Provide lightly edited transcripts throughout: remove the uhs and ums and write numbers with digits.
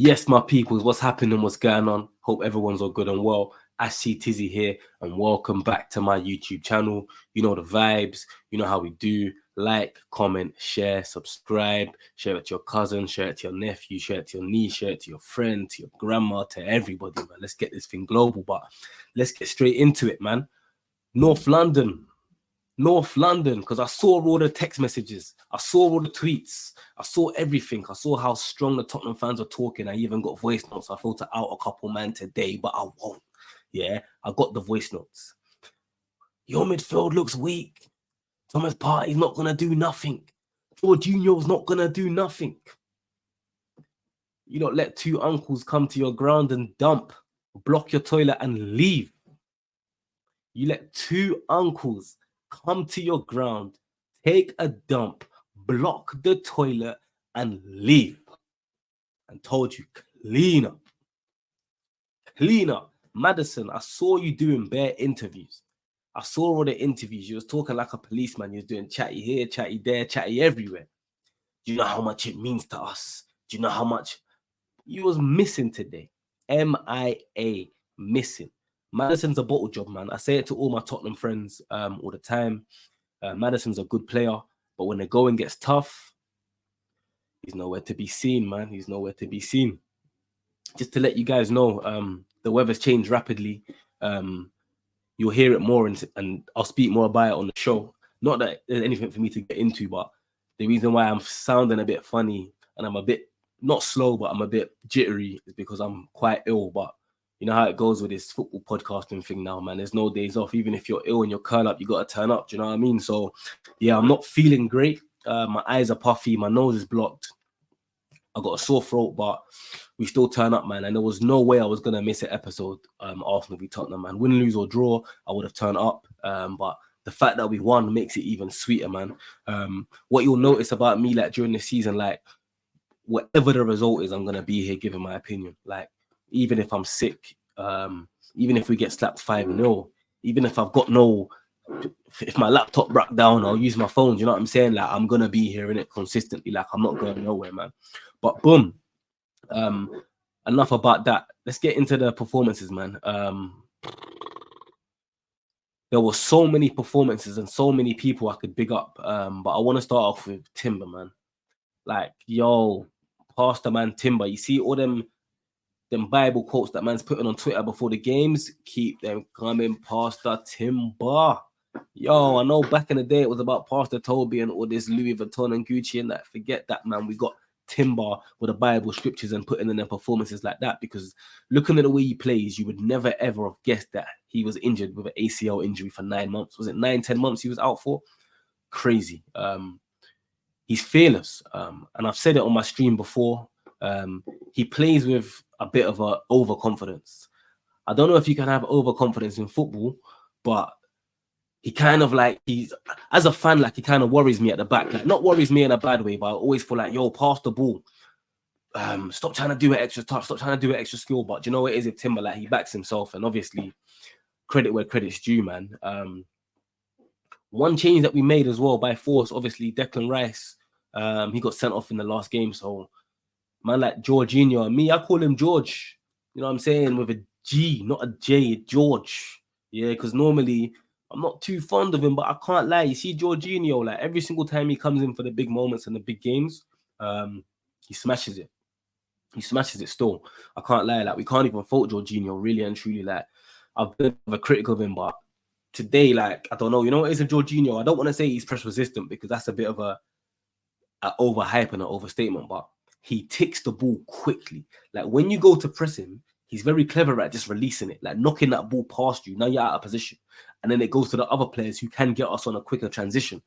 Yes, my peoples, what's happening? What's going on? Hope everyone's all good and well. Ashctizzy here, and welcome back to my YouTube channel. You know the vibes, you know how we do. Like, comment, share, subscribe, share it to your cousin, share it to your nephew, share it to your niece, share it to your friend, to your grandma, to everybody, man. Let's get this thing global, but let's get straight into it, man. North London, because I saw all the text messages, I saw all the tweets, I saw everything. I saw how strong the Tottenham fans are talking. I even got voice notes. I thought to out a couple man today, but I won't. Yeah, I got the voice notes. Your midfield looks weak. Thomas Partey's not gonna do nothing. Jorginho's not gonna do nothing. You don't let two uncles come to your ground and dump, block your toilet and leave. You let two uncles come to your ground, take a dump, block the toilet, and leave. And told you, clean up. Clean up. Maddison, I saw you doing bare interviews. I saw all the interviews. You was talking like a policeman. You was doing chatty here, chatty there, chatty everywhere. Do you know how much it means to us? Do you know how much you was missing today? MIA, missing. Maddison's a bottle job, man. I say it to all my Tottenham friends all the time. Maddison's a good player, but when the going gets tough, he's nowhere to be seen, man. He's nowhere to be seen. Just to let you guys know, the weather's changed rapidly. You'll hear it more, and I'll speak more about it on the show. Not that there's anything for me to get into, but the reason why I'm sounding a bit funny and I'm a bit not slow, but I'm a bit jittery is because I'm quite ill. But you know how it goes with this football podcasting thing now, man. There's no days off. Even if you're ill and you're curled up, you got to turn up. Do you know what I mean? So, yeah, I'm not feeling great. My eyes are puffy. My nose is blocked. I got a sore throat, but we still turn up, man. And there was no way I was gonna miss an episode. Arsenal v Tottenham, man. Win, lose or draw, I would have turned up. But the fact that we won makes it even sweeter, man. What you'll notice about me, like during the season, like whatever the result is, I'm gonna be here giving my opinion. Like even if I'm sick, even if we get slapped 5-0, even if I've got no. If my laptop broke down, I'll use my phone. Do you know what I'm saying? Like I'm gonna be here in it consistently. Like I'm not going nowhere, man. But boom, enough about that. Let's get into the performances, man. There were so many performances and so many people I could big up. But I want to start off with Timber, man. Like, yo, Pastor man Timber. You see all them Bible quotes that man's putting on Twitter before the games. Keep them coming, Pastor Timber. Yo, I know back in the day it was about Pastor Toby and all this Louis Vuitton and Gucci and that. Forget that, man. We got Timber with the Bible scriptures and putting in their performances like that, because looking at the way he plays, you would never ever have guessed that he was injured with an ACL injury for 9 months. Was it 9-10 months he was out for? Crazy. He's fearless. And I've said it on my stream before. He plays with a bit of a overconfidence. I don't know if you can have overconfidence in football, but he kind of like, he's, as a fan, like he kind of worries me at the back. Like, not worries me in a bad way, but I always feel like, yo, pass the ball. Stop trying to do it extra tough. Stop trying to do it extra skill. But you know what it is with Timber? Like, he backs himself, and obviously credit where credit's due, man. One change that we made as well by force, obviously Declan Rice, he got sent off in the last game. So man like Jorginho, and me, I call him George. You know what I'm saying? With a G, not a J, George. Yeah, because normally I'm not too fond of him, but I can't lie. You see Jorginho, like every single time he comes in for the big moments and the big games, he smashes it. He smashes it still. I can't lie. Like we can't even fault Jorginho, really and truly. Like I've been a critic of him, but today, like I don't know. You know what it is with Jorginho? I don't want to say he's press resistant because that's a bit of a overhype and an overstatement, but he ticks the ball quickly. Like when you go to press him, he's very clever at just releasing it, like knocking that ball past you. Now you're out of position, and then it goes to the other players who can get us on a quicker transition.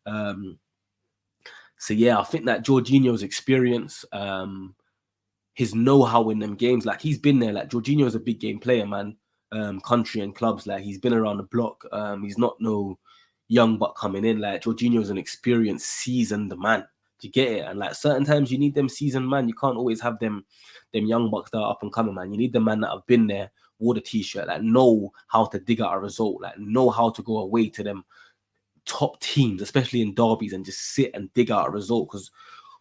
So yeah, I think that Jorginho's experience, his know-how in them games, like he's been there. Like Jorginho's a big game player, man. Country and clubs, like he's been around the block. He's not no young buck coming in. Like Jorginho's an experienced, seasoned man. Do you get it? And like certain times you need them seasoned man. You can't always have them young bucks that are up and coming, man. You need the man that have been there, wore the t-shirt, like know how to dig out a result, like know how to go away to them top teams, especially in derbies, and just sit and dig out a result. Because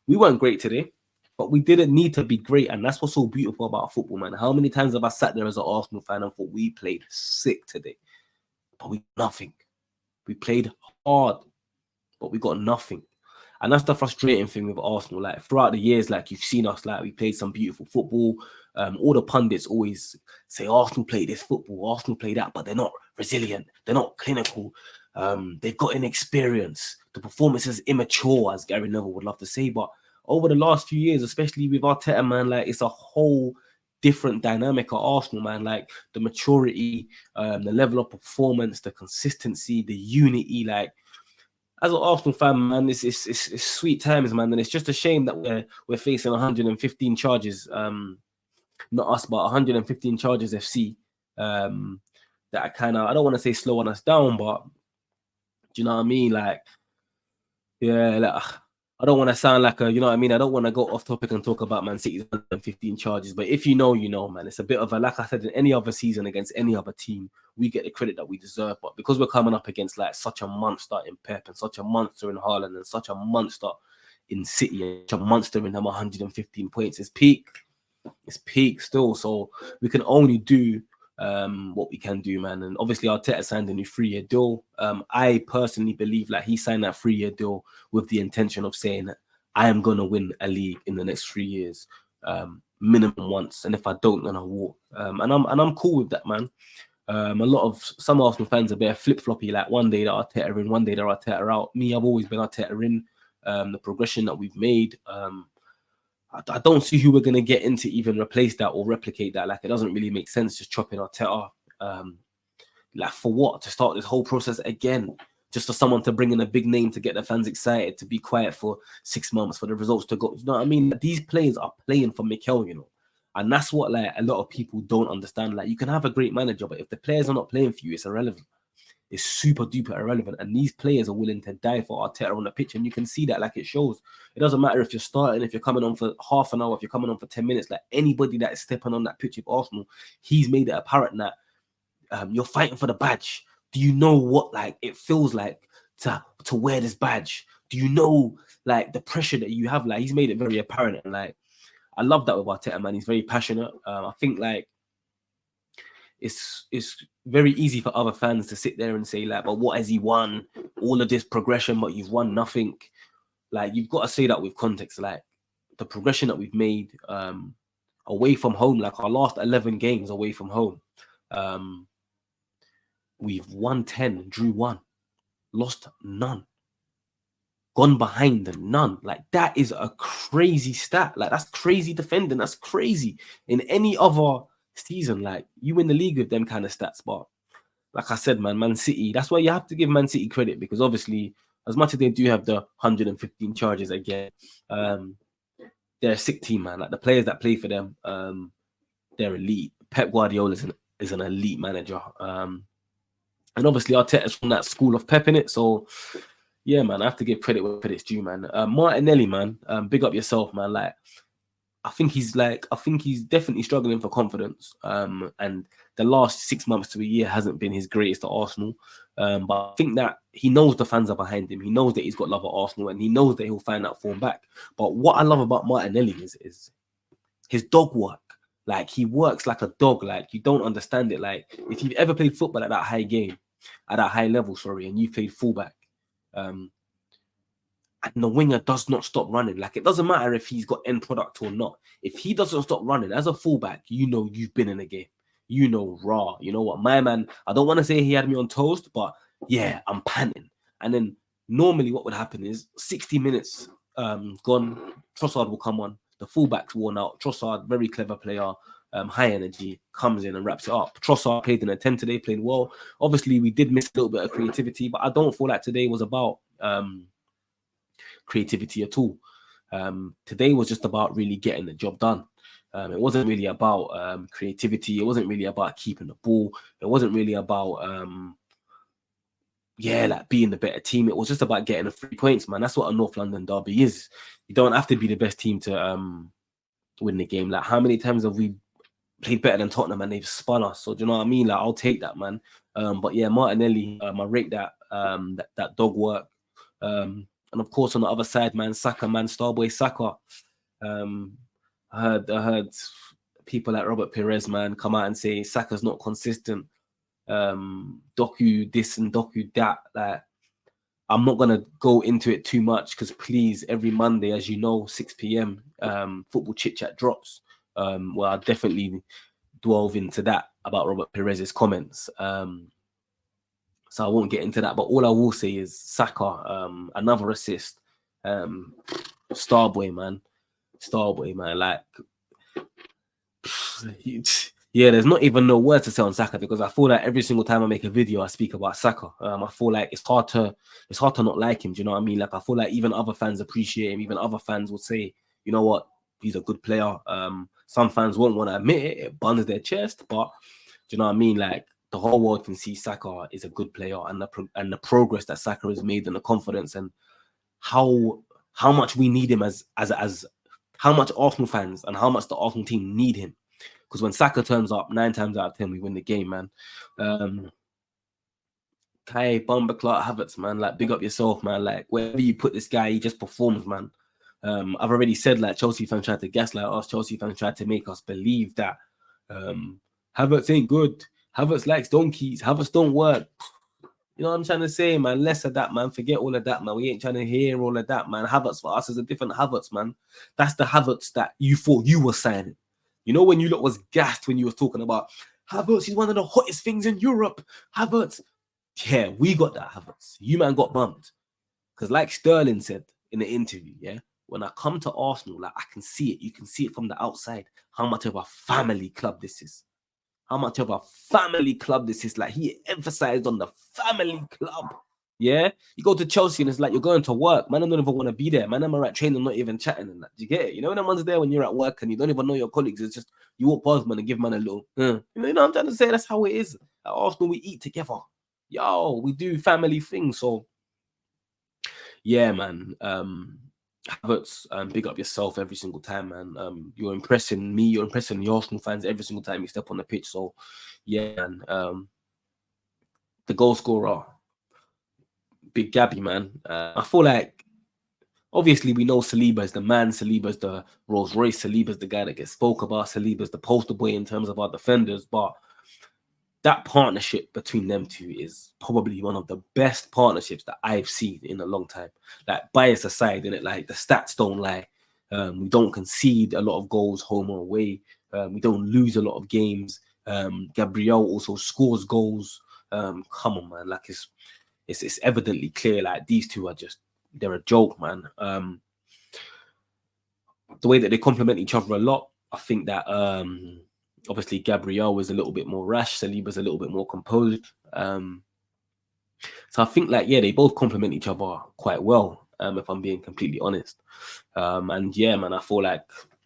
we weren't great today. But we didn't need to be great, and that's what's so beautiful about football, man. How many times have I sat there as an Arsenal fan and thought we played sick today, but we got nothing. We played hard, but we got nothing. And that's the frustrating thing with Arsenal. Like throughout the years, like you've seen us, like we played some beautiful football. All the pundits always say Arsenal play this football, Arsenal play that, but they're not resilient. They're not clinical. They've got inexperience. The performance is immature, as Gary Neville would love to say. But over the last few years, especially with Arteta, man, like it's a whole different dynamic at Arsenal, man. Like the maturity, the level of performance, the consistency, the unity, like as an Arsenal fan, man, it's sweet times, man, and it's just a shame that we're facing 115 charges. Not us, but 115 charges FC. That I don't want to say slowing us down, but do you know what I mean? Like, yeah, like, I don't want to sound like you know what I mean? I don't want to go off topic and talk about Man City's 115 charges, but if you know, you know, man. It's a bit of a, like I said, in any other season against any other team, we get the credit that we deserve. But because we're coming up against like such a monster in Pep and such a monster in Haaland and such a monster in City and such a monster in them 115 points, it's peak. It's peak still. So we can only do what we can do, man. And obviously Arteta signed a new 3-year deal. I personally believe like he signed that 3-year deal with the intention of saying that I am gonna win a league in the next 3 years, minimum once. And if I don't, then I walk. And I'm cool with that, man. A lot of some Arsenal fans are very flip floppy. Like one day they're Arteta in, one day they're Arteta out. Me, I've always been Arteta in. The progression that we've made. I don't see who we're going to get in to even replace that or replicate that. Like, it doesn't really make sense just chopping Arteta. Like, for what? To start this whole process again? Just for someone to bring in a big name to get the fans excited, to be quiet for 6 months, for the results to go. You know what I mean? These players are playing for Mikel, you know? And that's what, like, a lot of people don't understand. Like, you can have a great manager, but if the players are not playing for you, it's irrelevant. Is super duper irrelevant. And these players are willing to die for Arteta on the pitch. And you can see that, like, it shows. It doesn't matter if you're starting, if you're coming on for half an hour, if you're coming on for 10 minutes, like anybody that is stepping on that pitch with Arsenal, he's made it apparent that you're fighting for the badge. Do you know what, like, it feels like to wear this badge? Do you know, like, the pressure that you have? Like, he's made it very apparent. And, like, I love that with Arteta, man. He's very passionate. I think, like, it's very easy for other fans to sit there and say, like, but what has he won? All of this progression, but you've won nothing. Like, you've got to say that with context. Like, the progression that we've made away from home, like our last 11 games away from home, we've won 10, drew 1, lost none, gone behind none. Like, that is a crazy stat. Like, that's crazy defending. That's crazy. In any other season, like, you win the league with them kind of stats. But like I said, Man City, that's why you have to give Man City credit, because obviously, as much as they do have the 115 charges again, they're a sick team, man. Like, the players that play for them, they're elite. Pep Guardiola is an elite manager. And obviously Arteta's from that school of Pep in it. So yeah, man, I have to give credit where credit's due, man. Martinelli, man, big up yourself, man. Like, I think he's definitely struggling for confidence. And the last 6 months to a year hasn't been his greatest at Arsenal. But I think that he knows the fans are behind him. He knows that he's got love at Arsenal, and he knows that he'll find that form back. But what I love about Martinelli is his dog work. Like, he works like a dog. Like, you don't understand it. Like, if you've ever played football at that high level, and you played fullback, and the winger does not stop running. Like, it doesn't matter if he's got end product or not. If he doesn't stop running as a fullback, you know you've been in a game. You know, raw. You know what, my man, I don't want to say he had me on toast, but yeah, I'm panting. And then normally what would happen is 60 minutes gone, Trossard will come on. The fullback's worn out. Trossard, very clever player, high energy, comes in and wraps it up. Trossard played in a 10 today, played well. Obviously, we did miss a little bit of creativity, but I don't feel like today was about creativity at all. Today was just about really getting the job done. It wasn't really about creativity. It wasn't really about keeping the ball. It wasn't really about like being the better team. It was just about getting the 3 points, man. That's what a North London derby is. You don't have to be the best team to win the game. Like, how many times have we played better than Tottenham and they've spun us? So do you know what I mean? Like, I'll take that, man. But yeah, Martinelli, I rate that that dog work. And of course, on the other side, man, Saka, man, Starboy Saka. I heard people like Robert Perez, man, come out and say Saka's not consistent. Doku this and Doku that. Like, I'm not gonna go into it too much because please, every Monday, as you know, 6 p.m. Football chit chat drops. Well, I'll definitely delve into that about Robert Perez's comments. So I won't get into that. But all I will say is Saka, another assist. Starboy, man. Starboy, man. Like, yeah, there's not even no word to say on Saka because I feel like every single time I make a video, I speak about Saka. I feel like it's hard to not like him. Do you know what I mean? Like, I feel like even other fans appreciate him. Even other fans will say, you know what, he's a good player. Some fans won't want to admit it. It burns their chest, but do you know what I mean? Like, the whole world can see Saka is a good player, and the progress that Saka has made, and the confidence, and how much we need him as how much Arsenal fans and how much the Arsenal team need him. Because when Saka turns up, 9 times out of 10 we win the game, man. Kai Bumba Clark Havertz, man, like, big up yourself, man. Like, wherever you put this guy, he just performs, man. I've already said, like, Chelsea fans tried to gaslight us. Chelsea fans tried to make us believe that Havertz ain't good. Havertz likes donkeys. Havertz don't work. You know what I'm trying to say, man? Less of that, man. Forget all of that, man. We ain't trying to hear all of that, man. Havertz for us is a different Havertz, man. That's the Havertz that you thought you were signing. You know, when you lot was gassed when you was talking about Havertz, he's one of the hottest things in Europe. Havertz. Yeah, we got that Havertz. You, man, got bumped. Because like Sterling said in the interview, yeah, when I come to Arsenal, like, I can see it. You can see it from the outside how much of a family club this is. How much of a family club this is. Like, he emphasized on the family club. Yeah, you go to Chelsea and it's like you're going to work. Man, I don't even want to be there. Man, I'm at training, not even chatting and that. Do you get it? You know, when one's there when you're at work and you don't even know your colleagues, it's just you walk past man and give man a little. You know what I'm trying to say? That's how it is. At Arsenal, we eat together. Yo, we do family things. So yeah, man. Havertz, big up yourself every single time, man. You're impressing me. You're impressing the Arsenal fans every single time you step on the pitch. So yeah, man. The goal scorer, Big Gabby, man. I feel like obviously we know Saliba is the man. Saliba's the Rolls Royce. Saliba's the guy that gets spoke about. Saliba's the poster boy in terms of our defenders. But that partnership between them two is probably one of the best partnerships that I've seen in a long time. Like, bias aside, innit? Like, the stats don't lie. We don't concede a lot of goals home or away. We don't lose a lot of games. Gabriel also scores goals. Come on, man. Like, it's evidently clear. Like, these two are they're a joke, man. The way that they complement each other a lot, I think that obviously Gabriel was a little bit more rash, Saliba's a little bit more composed. So I think, like, yeah, they both complement each other quite well, if I'm being completely honest. And yeah, man, I feel like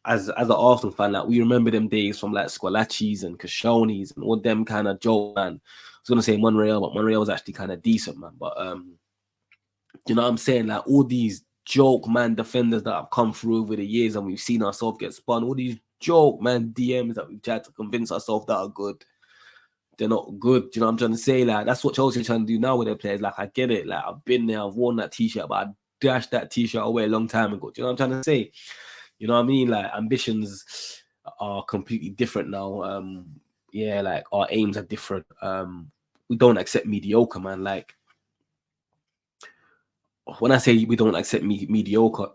as an Arsenal fan, like, we remember them days from like Squalachis and Koscielny's and all them kind of joke, man. I was gonna say Monreal, but Monreal was actually kind of decent, man. But you know what I'm saying? Like, all these joke man defenders that have come through over the years and we've seen ourselves get spun, all these joke man DMs that we've tried to convince ourselves that are good, they're not good. Do you know what I'm trying to say? Like, that's what Chelsea are trying to do now with their players. Like, I get it. Like, I've been there, I've worn that t-shirt, but I dashed that t-shirt away a long time ago. Do you know what I'm trying to say? You know what I mean? Like, ambitions are completely different now. Yeah, like, our aims are different. We don't accept mediocre, man. Like, when I say we don't accept mediocre,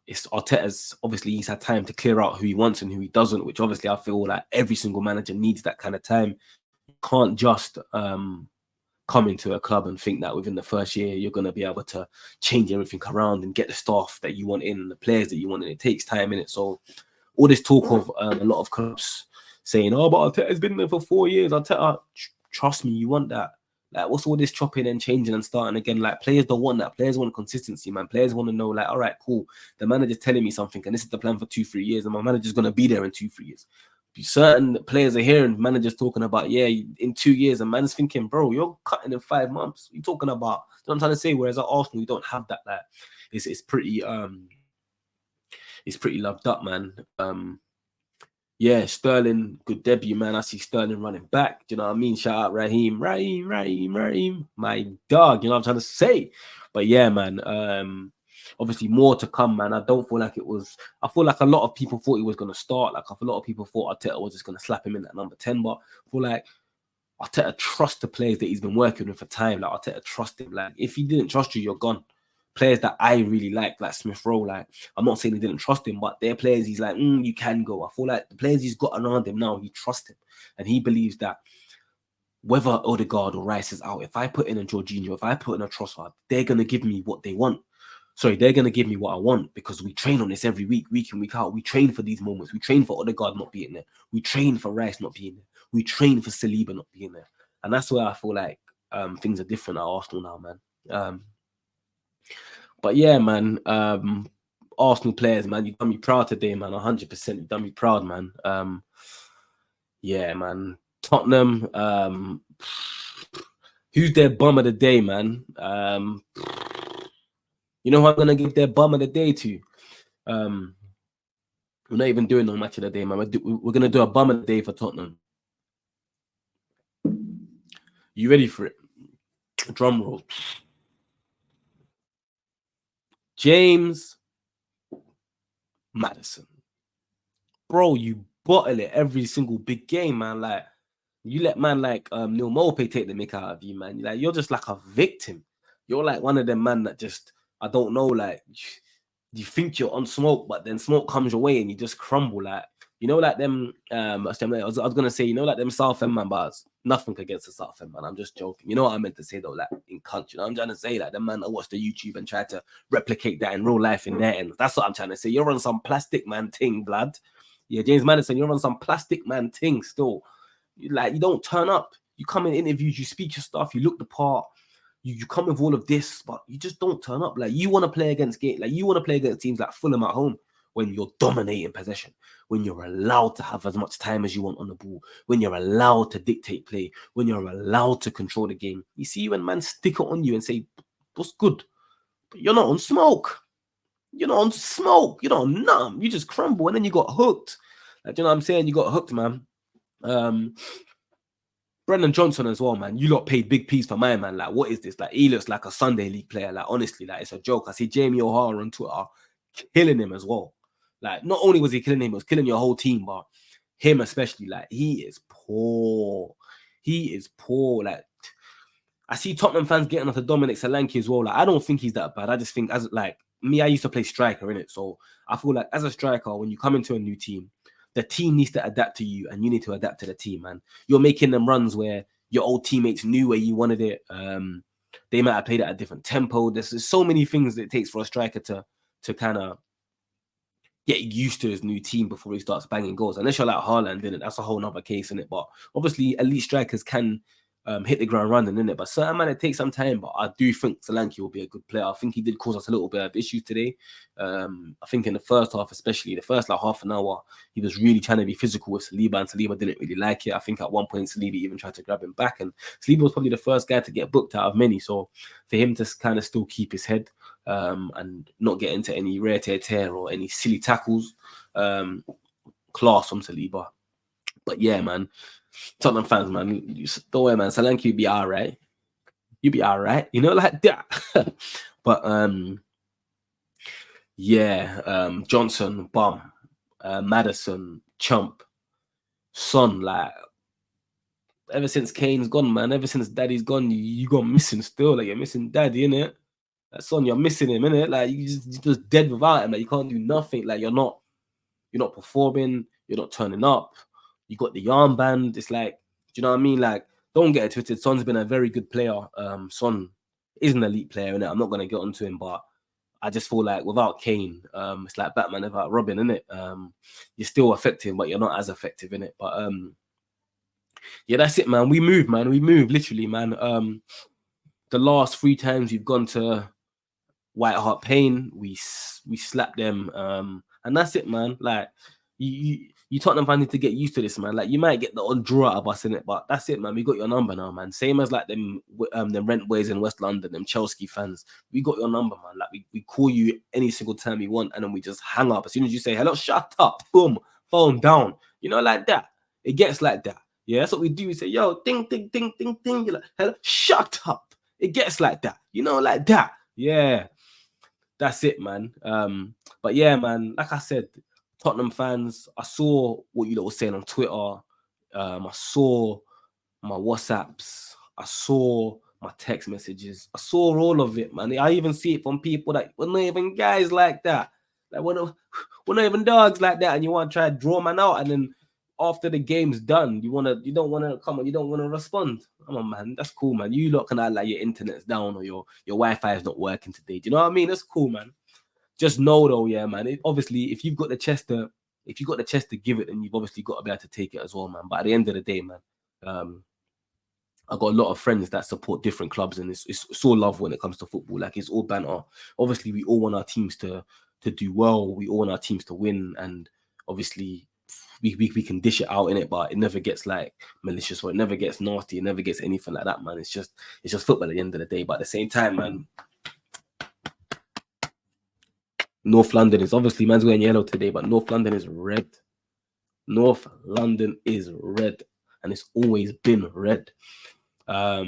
it's Arteta's, obviously he's had time to clear out who he wants and who he doesn't, which obviously I feel like every single manager needs that kind of time. You can't just come into a club and think that within the first year you're going to be able to change everything around and get the staff that you want in and the players that you want in. It takes time in it. So all this talk of a lot of clubs saying, oh, but Arteta's been there for 4 years. Arteta, trust me, you want that. Like, what's all this chopping and changing and starting again? Like, players don't want that. Players want consistency, man. Players want to know, like, all right, cool. The manager's telling me something, and this is the plan for 2-3 years, and my manager's going to be there in 2-3 years. Certain players are hearing managers talking about, yeah, in 2 years, and man's thinking, bro, you're cutting in 5 months. What are you talking about? That's what I'm trying to say. Whereas at Arsenal, we don't have that. Like, it's pretty loved up, man. Yeah, Sterling, good debut, man. I see Sterling running back. Do you know what I mean? Shout out Raheem, my dog. You know what I'm trying to say? But yeah, man. obviously more to come, man. I don't feel like it was. I feel like a lot of people thought he was going to start. Like, a lot of people thought Arteta was just going to slap him in at number 10. But I feel like Arteta trusts the players that he's been working with for time. Like, Arteta trusts him. Like, if he didn't trust you, you're gone. Players that I really like Smith Rowe, like, I'm not saying he didn't trust him, but they're players he's like, you can go. I feel like the players he's got around him now, he trusts him. And he believes that whether Odegaard or Rice is out, if I put in a Jorginho, if I put in a Trossard, they're going to give me what they want. Sorry, they're going to give me what I want, because we train on this every week in, week out. We train for these moments. We train for Odegaard not being there. We train for Rice not being there. We train for Saliba not being there. And that's where I feel like things are different at Arsenal now, man. But yeah, man, Arsenal players, man, you've done me proud today, man. 100%, you've done me proud, man. Yeah, man. Tottenham, who's their bum of the day, man? You know who I'm gonna give their bum of the day to? We're not even doing no match of the day, man. We're gonna do a bum of the day for Tottenham. You ready for it? Drum roll. James Maddison. Bro, you bottle it every single big game, man. Like, you let man like Neil Maupay take the mick out of you, man. Like, you're just like a victim. You're like one of them man that just, I don't know, like, you think you're on smoke, but then smoke comes your way and you just crumble. Like, you know, like them, I was gonna say, you know, like them Southend man, but nothing against the Southend man. I'm just joking. You know what I meant to say though, like in country. You know, I'm trying to say like them man that watch the YouTube and try to replicate that in real life in their end. That's what I'm trying to say. You're on some plastic man ting, blood. Yeah, James Maddison, you're on some plastic man ting still. Like, you don't turn up. You come in interviews, you speak your stuff, you look the part. You come with all of this, but you just don't turn up. Like, you want to play against teams like Fulham at home, when you're dominating possession, when you're allowed to have as much time as you want on the ball, when you're allowed to dictate play, when you're allowed to control the game. You see when man stick it on you and say, what's good? But you're not on smoke. You're not on smoke. You're not on numb. You just crumble, and then you got hooked. Like, you know what I'm saying? You got hooked, man. Brendan Johnson as well, man. You lot paid big piece for my man. Like, what is this? Like, he looks like a Sunday League player. Like, honestly, like, it's a joke. I see Jamie O'Hara on Twitter killing him as well. Like, not only was he killing him, he was killing your whole team, but him especially. Like, he is poor. He is poor. Like, I see Tottenham fans getting onto Dominic Solanke as well. Like, I don't think he's that bad. I just think, as like me, I used to play striker, innit? So I feel like as a striker, when you come into a new team, the team needs to adapt to you, and you need to adapt to the team, man. You're making them runs where your old teammates knew where you wanted it. They might have played at a different tempo. There's so many things that it takes for a striker to kind of get used to his new team before he starts banging goals. Unless you're like Haaland, innit? That's a whole nother case, innit? But obviously, elite strikers can hit the ground running, innit? But certain man, it takes some time. But I do think Solanke will be a good player. I think he did cause us a little bit of issues today. I think in the first half, especially the first like half an hour, he was really trying to be physical with Saliba, and Saliba didn't really like it. I think at one point Saliba even tried to grab him back, and Saliba was probably the first guy to get booked out of many. So for him to kind of still keep his head and not get into any rare tear or any silly tackles, class from Saliba. But yeah, man, Tottenham fans, man, don't worry, man. Solanke, you be all right. You be all right. You know, like that. But yeah, Johnson, bum. Maddison, chump. Son, like, ever since Kane's gone, man, ever since Daddy's gone, you gone missing still. Like, you're missing Daddy, innit? Like, son, you're missing him, innit? Like, you're just dead without him. Like, you can't do nothing. Like, you're not performing. You're not turning up. You got the armband. It's like, do you know what I mean? Like, don't get it twisted. Son's been a very good player. Son is an elite player, innit? I'm not gonna get onto him, but I just feel like without Kane, it's like Batman without Robin, innit? You're still effective, but you're not as effective, innit? But yeah, that's it, man. We move, man. We move, literally, man. The last 3 times we've gone to White Hart Pain, we slapped them, and that's it, man. Like, you Tottenham fans need to get used to this, man. Like, you might get the odd draw out of us in it, but that's it, man. We got your number now, man. Same as like them rent boys in West London, them Chelsea fans. We got your number, man. Like, we call you any single time we want, and then we just hang up as soon as you say hello. Shut up, boom, phone down. You know, like that. It gets like that. Yeah, that's what we do. We say, yo, ding, ding, ding, ding, ding. You're like, hello, shut up. It gets like that. You know, like that. Yeah. that's it, man. But yeah, man, like I said, Tottenham fans, I saw what you lot were saying on Twitter. I saw my WhatsApps, I saw my text messages, I saw all of it, man. I even see it from people that were not even guys like that. Like we're not even dogs like that, and you want to try to draw man out, and then after the game's done, you don't wanna come on, you don't wanna respond. Come on, man, that's cool, man. You lot can act like your internet's down or your Wi-Fi is not working today. Do you know what I mean? That's cool, man. Just know though, yeah, man. Obviously, if you've got the chest to give it, then you've obviously got to be able to take it as well, man. But at the end of the day, man, I got a lot of friends that support different clubs, and it's all love when it comes to football. Like, it's all banter. Obviously, we all want our teams to do well. We all want our teams to win, and obviously, we can dish it out in it, but it never gets like malicious, or it never gets nasty. It never gets anything like that, man. It's just football at the end of the day. But at the same time, man, North London is obviously, man's wearing yellow today, but North London is red. North London is red, and it's always been red. Our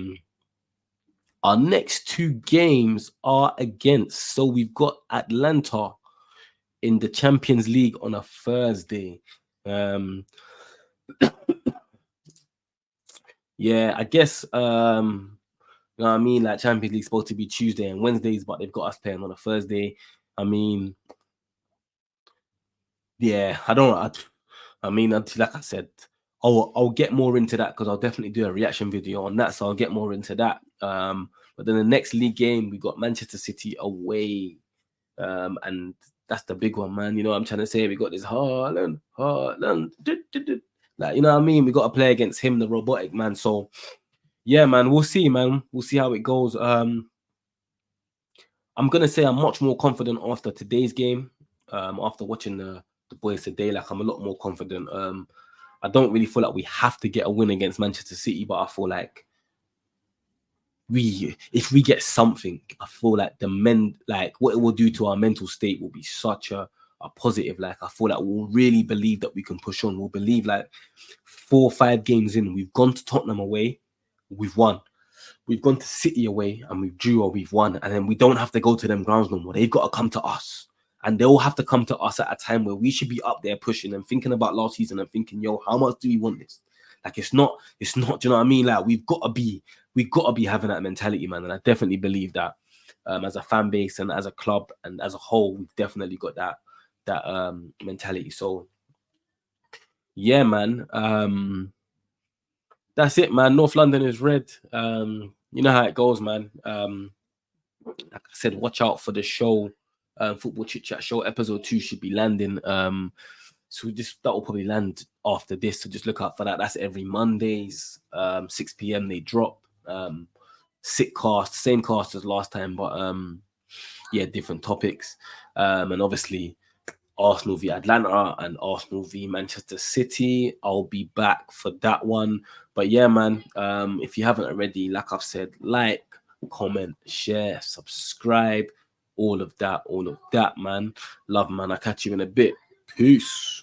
next two games are against. So we've got Atlanta in the Champions League on a Thursday. Yeah, I guess you know what I mean, like Champions League supposed to be Tuesday and Wednesdays, but they've got us playing on a Thursday. I mean, yeah, I mean, like I said, I'll get more into that because I'll definitely do a reaction video on that. So I'll get more into that. But then the next league game, we got Manchester City away. And that's the big one, man. You know what I'm trying to say? We got this Haaland. Like, you know what I mean? We got to play against him, the robotic man. So yeah, man, we'll see, man. We'll see how it goes. I'm gonna say I'm much more confident after today's game. After watching the boys today, like, I'm a lot more confident. I don't really feel like we have to get a win against Manchester City, but I feel like if we get something, I feel like what it will do to our mental state will be such a positive. Like, I feel like we'll really believe that we can push on. We'll believe, like, 4 or 5 games in, we've gone to Tottenham away, we've won. We've gone to City away and we've drew or we've won. And then we don't have to go to them grounds no more. They've got to come to us. And they'll have to come to us at a time where we should be up there pushing and thinking about last season and thinking, yo, how much do we want this? Like, it's not, do you know what I mean? Like, we've got to be having that mentality, man. And I definitely believe that as a fan base and as a club and as a whole, we've definitely got that mentality. So yeah, man. That's it, man. North London is red. You know how it goes, man. Like I said, watch out for the show. Football Chit Chat Show episode 2 should be landing. So that will probably land after this. So just look out for that. That's every Mondays, 6 p.m. they drop. Sick cast, same cast as last time, but yeah, different topics. And obviously, Arsenal v Atlanta and Arsenal v Manchester City. I'll be back for that one. But yeah, man, if you haven't already, like I've said, like, comment, share, subscribe, all of that, man. Love, man. I'll catch you in a bit. Peace.